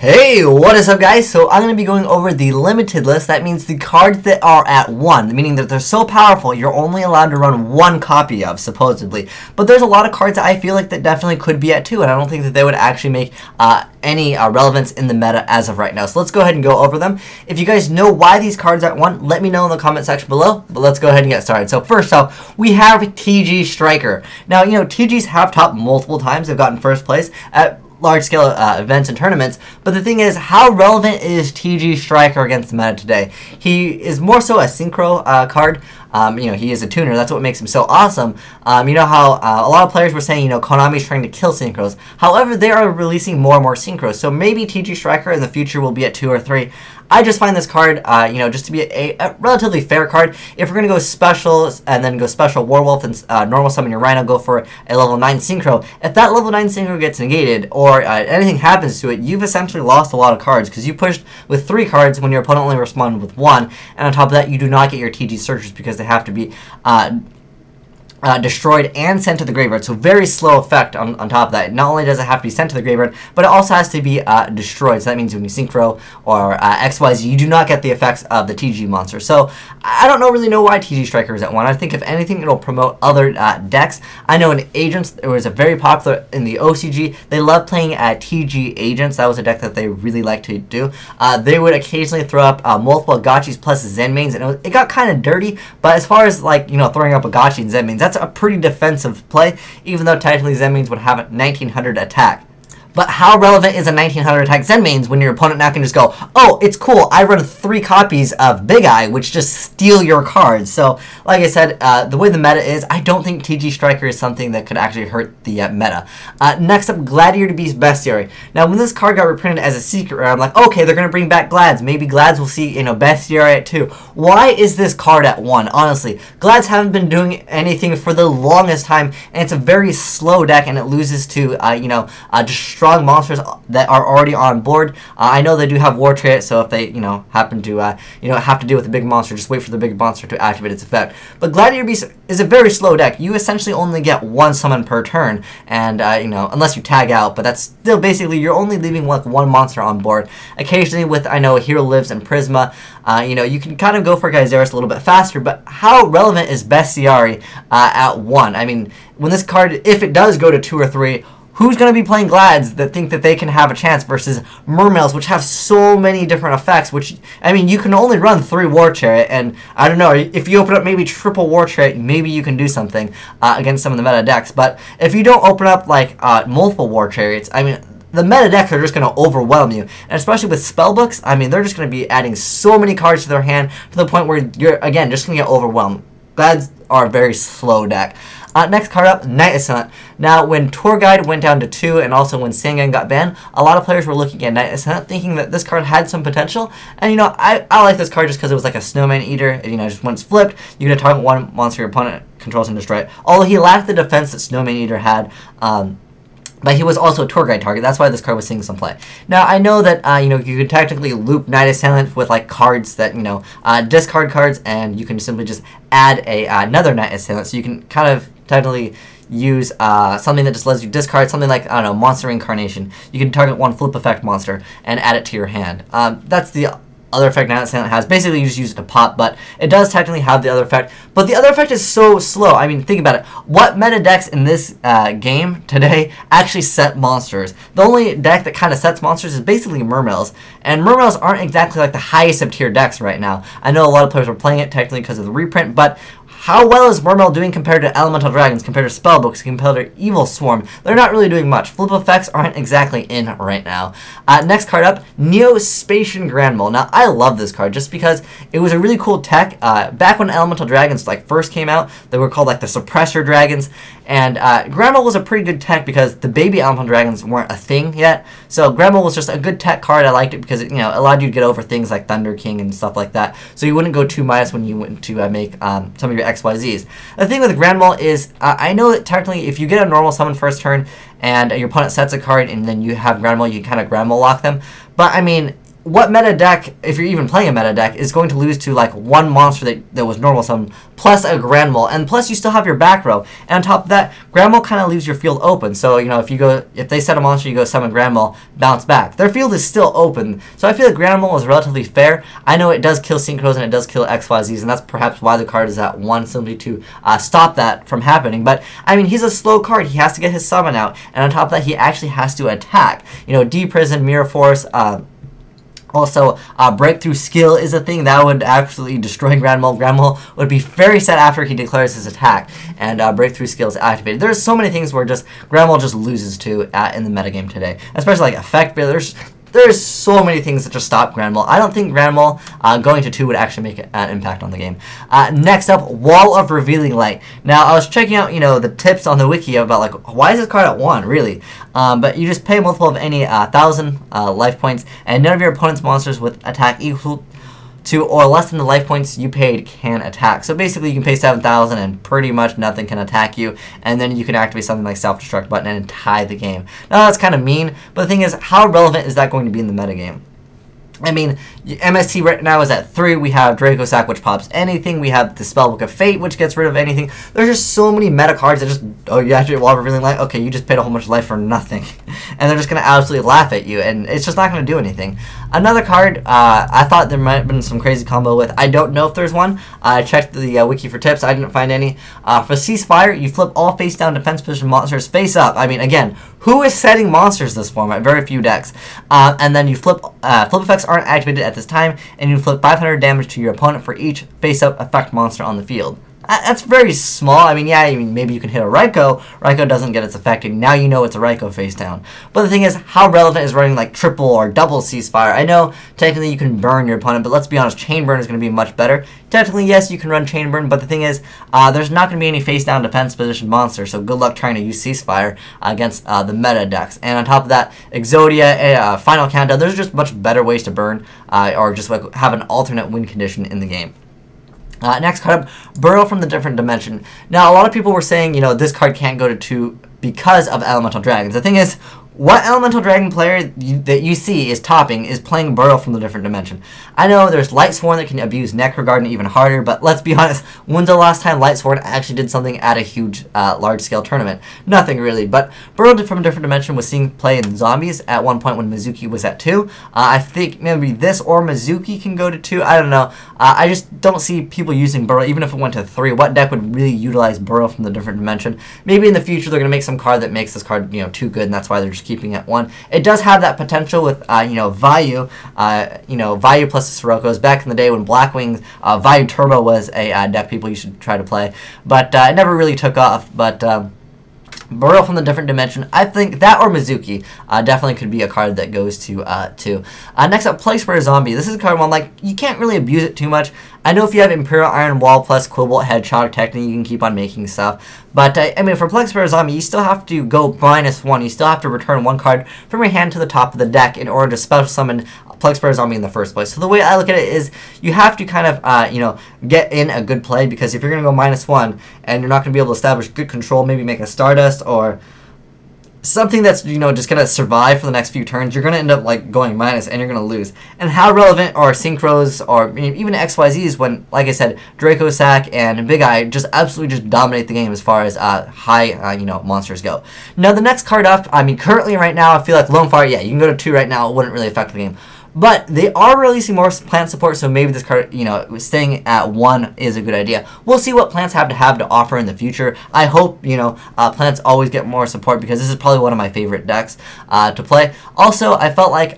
Hey, what is up guys? So I'm going to be going over the limited list. That means the cards that are at 1, meaning that they're so powerful you're only allowed to run 1 copy of, supposedly. But there's a lot of cards that I feel like that definitely could be at 2, and I don't think that they would actually make any relevance in the meta as of right now. So let's go ahead and go over them. If you guys know why these cards are at 1, let me know in the comment section below, but let's go ahead and get started. So first off, we have TG Striker. Now, you know, TGs have topped multiple times. They've gotten first place at large-scale events and tournaments, but the thing is, how relevant is TG Striker against the meta today? He is more so a synchro card. You know, he is a tuner. That's what makes him so awesome. You know how a lot of players were saying, you know, Konami's trying to kill synchros. However, they are releasing more and more synchros, so maybe TG Striker in the future will be at 2 or 3. I just find this card, you know, just to be a relatively fair card. If we're going to go special and then go special Warwolf and normal summon your Rhino, go for a level 9 Synchro. If that level 9 Synchro gets negated or anything happens to it, you've essentially lost a lot of cards because you pushed with 3 cards when your opponent only responded with 1. And on top of that, you do not get your TG Searchers because they have to be destroyed and sent to the graveyard, so very slow effect on top of that. Not only does it have to be sent to the graveyard, but it also has to be destroyed, so that means when you synchro or XYZ, you do not get the effects of the TG monster. So I don't really know why TG Striker is at 1. I think if anything, it'll promote other decks. I know in Agents, it was a very popular in the OCG. They love playing TG Agents. That was a deck that they really like to do. They would occasionally throw up multiple Agachis plus Zen mains, and it got kind of dirty, but as far as, like, you know, throwing up Agachi and Zen mains, that's a pretty defensive play, even though technically Zen mains would have a 1900 attack. But how relevant is a 1900 attack Zen mains when your opponent now can just go, oh, it's cool, I run 3 copies of Big Eye, which just steal your cards. So, like I said, the way the meta is, I don't think TG Striker is something that could actually hurt the meta. Next up, Gladio to Beast Bestiary. Now, when this card got reprinted as a secret rare, I'm like, okay, they're going to bring back Glads. Maybe Glads will see, you know, Bestiary at 2. Why is this card at 1? Honestly, Glads haven't been doing anything for the longest time, and it's a very slow deck, and it loses to, you know, just strong monsters that are already on board. I know they do have War Trait, so if they, you know, happen to, you know, have to deal with a big monster, just wait for the big monster to activate its effect. But Gladiator Beast is a very slow deck. You essentially only get 1 summon per turn, and, you know, unless you tag out, but that's still basically, you're only leaving like 1 monster on board. Occasionally with, I know, Hero Lives and Prisma, you know, you can kind of go for Geyseris a little bit faster, but how relevant is Bestiary at 1? I mean, when this card, if it does go to 2 or 3, who's going to be playing Glads that think that they can have a chance versus Mermails, which have so many different effects, which, I mean, you can only run 3 War Chariot, and I don't know, if you open up maybe triple War Chariot, maybe you can do something against some of the meta decks, but if you don't open up, like, multiple War Chariots, I mean, the meta decks are just going to overwhelm you, and especially with spellbooks, I mean, they're just going to be adding so many cards to their hand to the point where you're, again, just going to get overwhelmed. Glads are a very slow deck. Next card up, Night Assailant. Now, when Tour Guide went down to 2, and also when Sangan got banned, a lot of players were looking at Night Assailant, thinking that this card had some potential. And, you know, I like this card just because it was like a Snowman Eater. You know, just when it's flipped, you can target 1 monster your opponent controls and destroy it. Although he lacked the defense that Snowman Eater had, but he was also a Tour Guide target. That's why this card was seeing some play. Now, I know that, you know, you can technically loop Night Assailant with, like, cards that, you know, discard cards, and you can simply just add another Night Assailant. So you can kind of technically use something that just lets you discard something like, I don't know, Monster Incarnation. You can target 1 flip effect monster and add it to your hand. That's the other effect Night Assailant has. Basically, you just use it to pop, but it does technically have the other effect. But the other effect is so slow. I mean, think about it. What meta decks in this game today actually set monsters? The only deck that kind of sets monsters is basically Mermails, and Mermails aren't exactly like the highest of tier decks right now. I know a lot of players are playing it technically because of the reprint, but how well is Mermail doing compared to Elemental Dragons, compared to Spellbooks, compared to Evil Swarm? They're not really doing much. Flip effects aren't exactly in right now. Next card up, Neo-Spacian Grand Mole. Now, I love this card just because it was a really cool tech. Back when Elemental Dragons like first came out, they were called like the Suppressor Dragons. And Grand Mole was a pretty good tech because the baby Elemental Dragons weren't a thing yet. So Grand Mole was just a good tech card. I liked it because it, you know, allowed you to get over things like Thunder King and stuff like that. So you wouldn't go 2- when you went to make some of your XYZs. The thing with Grand Mole is, I know that technically if you get a normal summon first turn and your opponent sets a card and then you have Grand Mole, you kind of Grand Mole lock them. But I mean, what meta deck, if you're even playing a meta deck, is going to lose to like one monster that was normal summon plus a Grand Mole, and plus you still have your back row. And on top of that, Grand Mole kind of leaves your field open. So if they set a monster, you go summon Grand Mole, bounce back. Their field is still open. So I feel like Grand Mole is relatively fair. I know it does kill Synchros and it does kill XYZs, and that's perhaps why the card is at 1, simply to stop that from happening. But I mean, he's a slow card. He has to get his summon out, and on top of that, he actually has to attack. D-Prison, Mirror Force. Also, Breakthrough Skill is a thing that would absolutely destroy Grand Mole. Grand Mole would be very sad after he declares his attack, and Breakthrough Skill is activated. There's so many things where Grand Mole just loses to in the metagame today, especially like Effect Builders. There's so many things that just stop Grand Mole. I don't think Grand Mole going to 2 would actually make an impact on the game. Next up, Wall of Revealing Light. Now, I was checking out, the tips on the wiki about, like, why is this card at 1, really? But you just pay a multiple of any 1,000 life points, and none of your opponent's monsters with attack equal to or less than the life points you paid can attack. So basically, you can pay 7,000 and pretty much nothing can attack you, and then you can activate something like Self-Destruct button and tie the game. Now, that's kind of mean, but the thing is, how relevant is that going to be in the metagame? I mean, MST right now is at 3. We have Draco Sack, which pops anything. We have the Spellbook of Fate, which gets rid of anything. There's just so many meta cards that just, you activate Wall of Revealing Light? Okay, you just paid a whole bunch of life for nothing. And they're just going to absolutely laugh at you, and it's just not going to do anything. Another card I thought there might have been some crazy combo with. I don't know if there's one. I checked the wiki for tips. I didn't find any. For Ceasefire, you flip all face-down defense position monsters face up. I mean, again, who is setting monsters this format? Very few decks. And then you flip effects aren't activated at this time, and you flip 500 damage to your opponent for each face-up effect monster on the field. That's very small. I mean, yeah, maybe you can hit a Raikou. Raikou doesn't get its effect, and now you know it's a Raikou face down. But the thing is, how relevant is running like triple or double Ceasefire? I know technically you can burn your opponent, but let's be honest, Chain Burn is going to be much better. Technically, yes, you can run Chain Burn, but the thing is, there's not going to be any face down defense position monster, so good luck trying to use Ceasefire against the meta decks. And on top of that, Exodia, Final Countdown, there's just much better ways to burn, or just like have an alternate win condition in the game. Next card up, Boreal from the Different Dimension. Now, a lot of people were saying, this card can't go to 2 because of Elemental Dragons. The thing is, what Elemental Dragon player that you see is topping is playing Boreal from the Different Dimension. I know there's Lightsworn that can abuse Necrogarden even harder, but let's be honest, when's the last time Lightsworn actually did something at a huge, large-scale tournament? Nothing really, but Boreal from a Different Dimension was seen play in Zombies at one point when Mizuki was at 2. I think maybe this or Mizuki can go to 2, I don't know. I just don't see people using Boreal, even if it went to 3. What deck would really utilize Boreal from the Different Dimension? Maybe in the future they're going to make some card that makes this card, too good, and that's why they're just keeping it at 1. It does have that potential with, Vayu, Vayu plus the Siroko's. Back in the day when Blackwing's Vayu Turbo was a deck people you should try to play, but it never really took off. But Boreal from the Different Dimension, I think that or Mizuki definitely could be a card that goes to 2. Next up, Plague Spreader Zombie. This is a card where I'm like, you can't really abuse it too much. I know if you have Imperial Iron Wall plus Quibble Headshot, technically you can keep on making stuff. But, I mean, for Plague Spreader Zombie, you still have to go -1. You still have to return 1 card from your hand to the top of the deck in order to special summon Plague Spreader Zombie in the first place. So the way I look at it is you have to kind of, get in a good play, because if you're going to go -1 and you're not going to be able to establish good control, maybe make a Stardust or something that's, just going to survive for the next few turns, you're going to end up, like, going minus, and you're going to lose. And how relevant are Synchros or even XYZs when, like I said, Draco Sack and Big Eye just absolutely just dominate the game as far as high, monsters go. Now, the next card up, I mean, currently right now, I feel like Lonefire, yeah, you can go to 2 right now, it wouldn't really affect the game. But they are releasing more plant support, so maybe this card, staying at 1 is a good idea. We'll see what plants have to offer in the future. I hope, plants always get more support, because this is probably one of my favorite decks to play. Also, I felt like,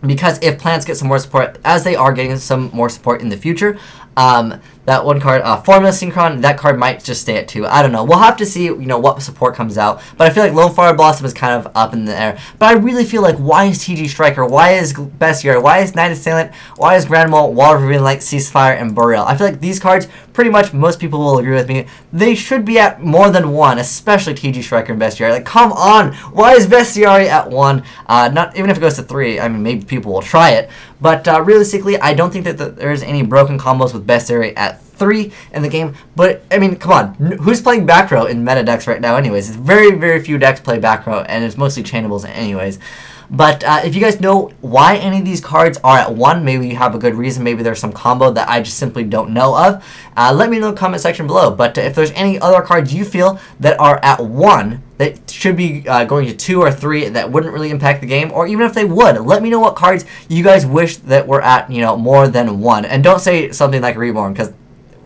because if plants get some more support, as they are getting some more support in the future, that one card, Formula Synchron, that card might just stay at 2. I don't know. We'll have to see, what support comes out. But I feel like Lonefire Blossom is kind of up in the air. But I really feel like, why is TG Striker? Why is Bestiary? Why is Night Assailant? Why is Grand Mole, Wall of Revealing Light, Ceasefire, and Boreal? I feel like these cards, pretty much most people will agree with me, they should be at more than 1, especially TG Striker and Bestiary. Like, come on! Why is Bestiary at 1? Not even if it goes to 3, I mean, maybe people will try it. But realistically, I don't think that there's any broken combos with Bestiary at 3 in the game. But, I mean, come on. Who's playing back row in meta decks right now anyways? Very, very few decks play back row, and it's mostly chainables anyways. But if you guys know why any of these cards are at 1, maybe you have a good reason, maybe there's some combo that I just simply don't know of, let me know in the comment section below. But if there's any other cards you feel that are at 1 that should be going to 2 or 3 that wouldn't really impact the game, or even if they would, let me know what cards you guys wish that were at, more than 1. And don't say something like Reborn, because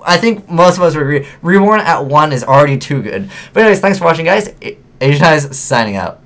I think most of us would agree Reborn at 1 is already too good. But anyways, thanks for watching, guys. Asian Eyes signing out.